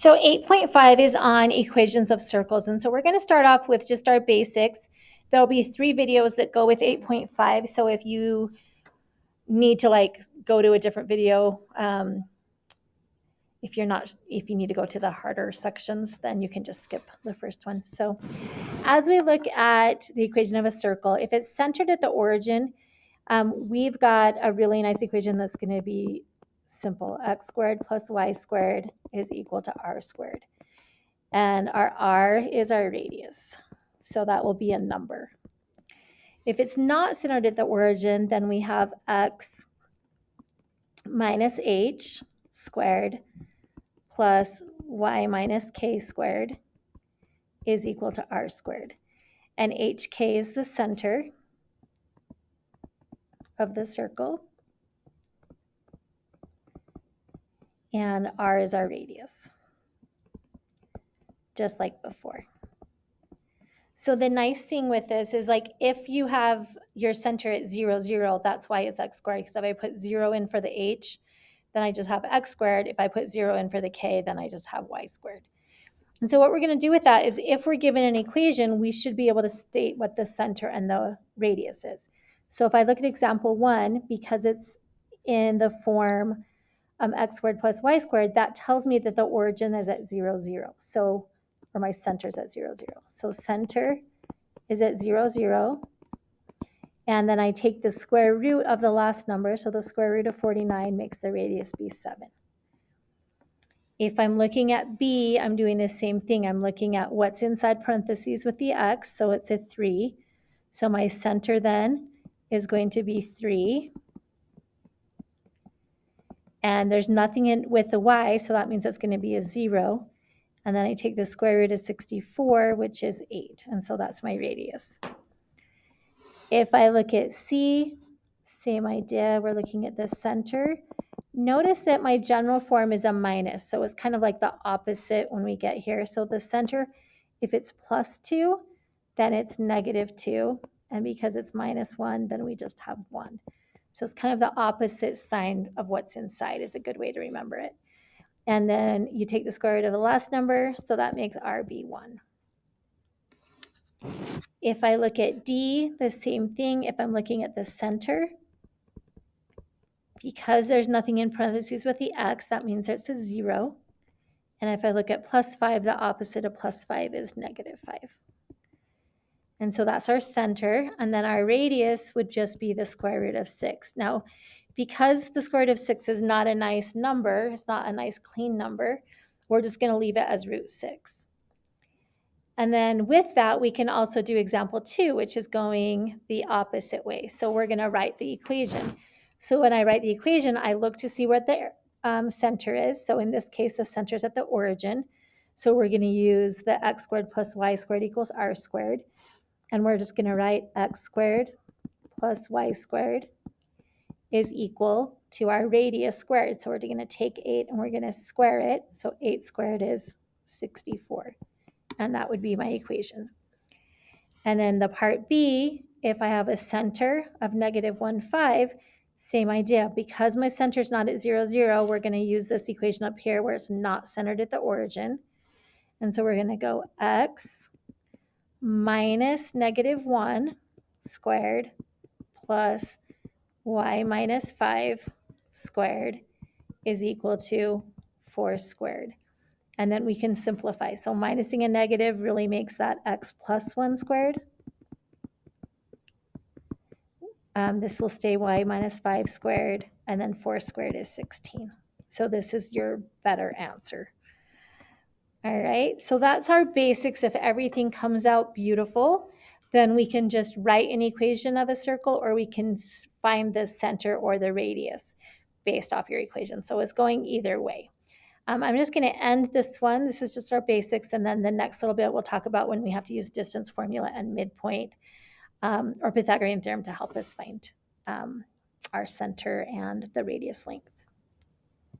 So 8.5 is on equations of circles. And so we're going to start off with just our basics. There'll be 3 videos that go with 8.5. So if you need to go to a different video, if you need to go to the harder sections, then you can just skip the first one. So as we look at the equation of a circle, if it's centered at the origin, we've got a really nice equation that's going to be simple. X squared plus y squared is equal to r squared. And our r is our radius. So that will be a number. If it's not centered at the origin, then we have x minus h squared plus y minus k squared is equal to r squared. And hk is the center of the circle. And r is our radius, just like before. So the nice thing with this is if you have your center at 0, 0, that's why it's x squared. Because if I put 0 in for the h, then I just have x squared. If I put 0 in for the k, then I just have y squared. And so what we're going to do with that is if we're given an equation, we should be able to state what the center and the radius is. So if I look at example 1, because it's in the form x squared plus y squared, that tells me that the origin is at 0, 0. So, or my center is at 0, 0. So center is at 0, 0. And then I take the square root of the last number. So the square root of 49 makes the radius be 7. If I'm looking at b, I'm doing the same thing. I'm looking at what's inside parentheses with the x. So it's a 3. So my center then is going to be 3. And there's nothing in with the y, so that means it's going to be a 0. And then I take the square root of 64, which is 8. And so that's my radius. If I look at C, same idea. We're looking at the center. Notice that my general form is a minus. So it's kind of like the opposite when we get here. So the center, if it's plus 2, then it's negative 2. And because it's minus 1, then we just have 1. So it's kind of the opposite sign of what's inside is a good way to remember it. And then you take the square root of the last number, so that makes r be 1. If I look at D, the same thing. If I'm looking at the center, because there's nothing in parentheses with the x, that means it's a 0. And if I look at plus 5, the opposite of plus 5 is negative 5. And so that's our center. And then our radius would just be the square root of 6. Now, because the square root of 6 is not a nice number, it's not a nice clean number, we're just going to leave it as root 6. And then with that, we can also do example 2, which is going the opposite way. So we're going to write the equation. So when I write the equation, I look to see where the center is. So in this case, the center is at the origin. So we're going to use the x squared plus y squared equals r squared. And we're just going to write x squared plus y squared is equal to our radius squared. So we're going to take 8 and we're going to square it. So 8 squared is 64. And that would be my equation. And then the part B, if I have a center of negative 1, 5, same idea. Because my center is not at 0, 0, we're going to use this equation up here where it's not centered at the origin. And so we're going to go x minus negative 1 squared plus y minus 5 squared is equal to 4 squared. And then we can simplify. So minusing a negative really makes that x plus 1 squared. This will stay y minus 5 squared, and then 4 squared is 16. So this is your better answer. All right, so that's our basics. If everything comes out beautiful, then we can just write an equation of a circle, or we can find the center or the radius based off your equation. So it's going either way. I'm just going to end this one. This is just our basics, and then the next little bit we'll talk about when we have to use distance formula and midpoint or Pythagorean theorem to help us find our center and the radius length.